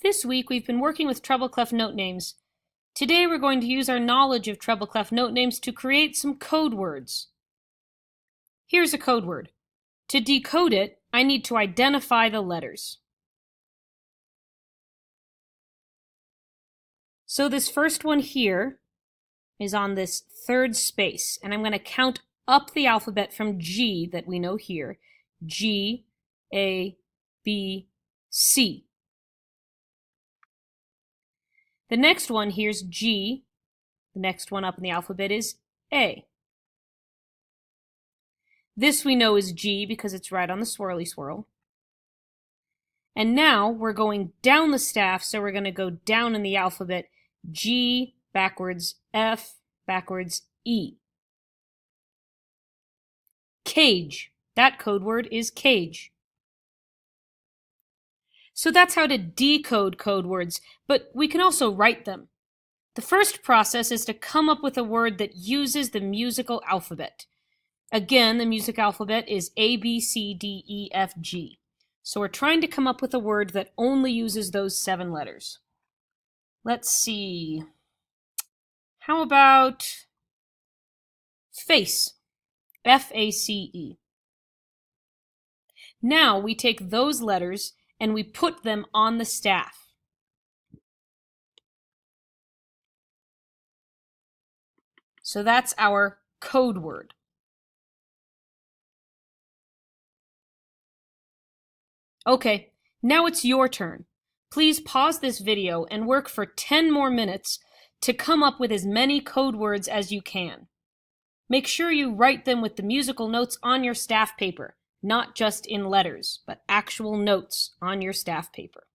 This week we've been working with Treble Clef note names. Today we're going to use our knowledge of Treble Clef note names to create some code words. Here's a code word. To decode it, I need to identify the letters. So this first one here is on this third space, and I'm going to count up the alphabet from G that we know here. G, A, B, C. The next one here's G. The next one up in the alphabet is A. This we know is G because it's right on the swirly swirl. And now we're going down the staff, so we're going to go down in the alphabet. G backwards, F backwards, E. Cage. That code word is cage. So that's how to decode code words, but we can also write them. The first process is to come up with a word that uses the musical alphabet. Again, the music alphabet is A, B, C, D, E, F, G. So we're trying to come up with a word that only uses those 7 letters. Let's see. How about face? F-A-C-E. Now we take those letters and we put them on the staff. So that's our code word. Okay, now it's your turn. Please pause this video and work for 10 more minutes to come up with as many code words as you can. Make sure you write them with the musical notes on your staff paper, not just in letters, but actual notes on your staff paper.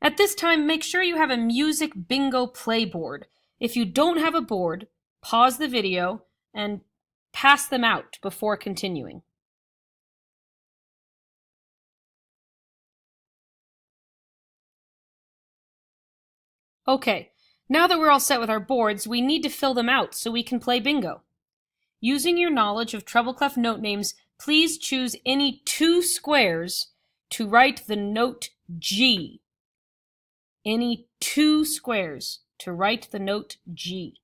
At this time, make sure you have a music bingo play board. If you don't have a board, pause the video and pass them out before continuing. Okay, now that we're all set with our boards, we need to fill them out so we can play bingo. Using your knowledge of Treble Clef note names, please choose any 2 squares to write the note G. Any 2 squares to write the note G.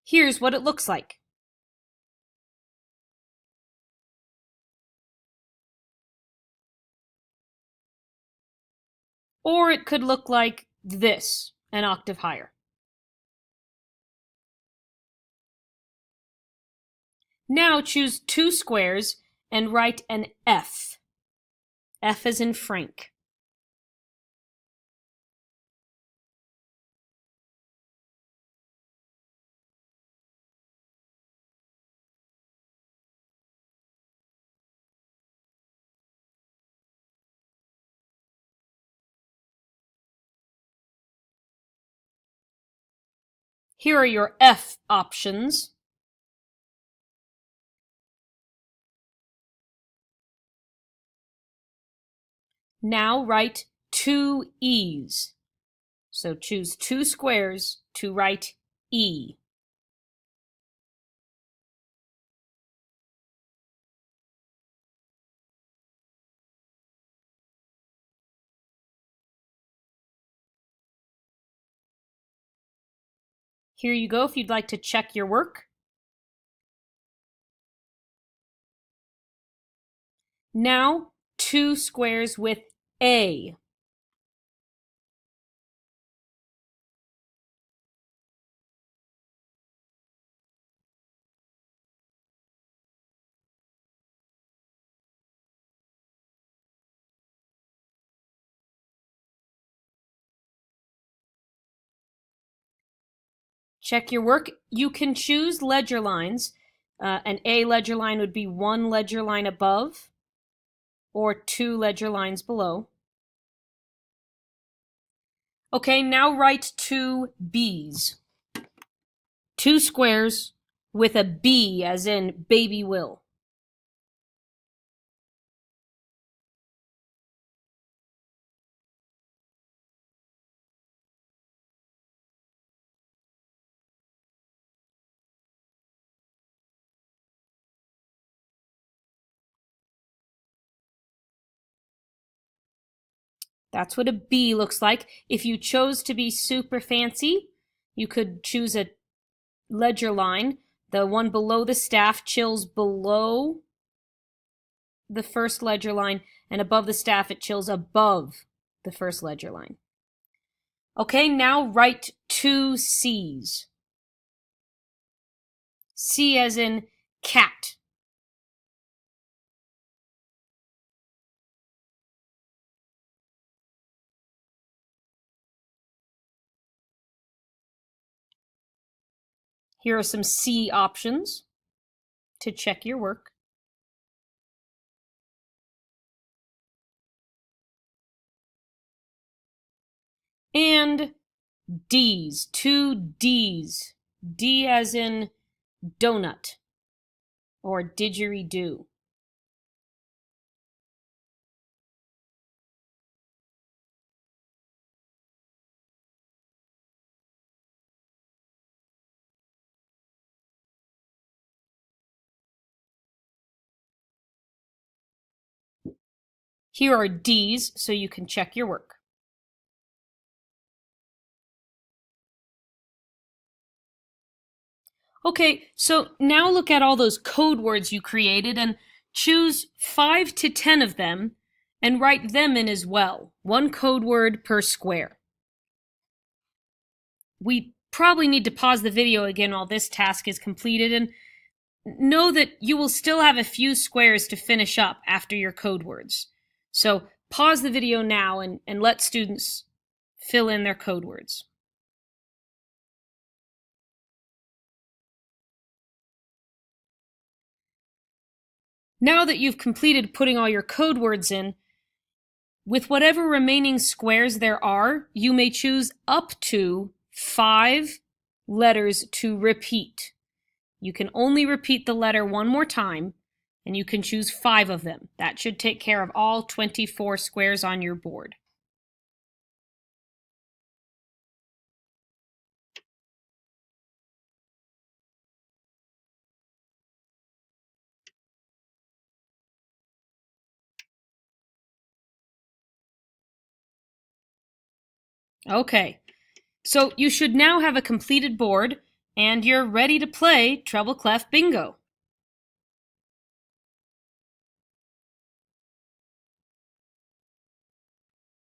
Here's what it looks like. Or it could look like this, an octave higher. Now choose 2 squares and write an F. F as in Frank. Here are your F options. Now write 2 E's. So choose 2 squares to write E. Here you go if you'd like to check your work. Now 2 squares with A. Check your work. You can choose ledger lines. An A ledger line would be 1 ledger line above or 2 ledger lines below. Okay, now write two B's. Two squares with a B as in baby Will. That's what a B looks like. If you chose to be super fancy, you could choose a ledger line. The one below the staff chills below the first ledger line, and above the staff it chills above the first ledger line. Okay, now write two C's. C as in cat. Here are some C options to check your work. And D's, two D's. D as in donut or didgeridoo. Here are D's so you can check your work. Okay, so now look at all those code words you created and choose 5 to 10 of them and write them in as well. One code word per square. We probably need to pause the video again while this task is completed, and know that you will still have a few squares to finish up after your code words. So pause the video now and let students fill in their code words. Now that you've completed putting all your code words in, with whatever remaining squares there are, you may choose up to 5 letters to repeat. You can only repeat the letter one more time, and you can choose 5 of them. That should take care of all 24 squares on your board. Okay, so you should now have a completed board, and you're ready to play Treble Clef Bingo.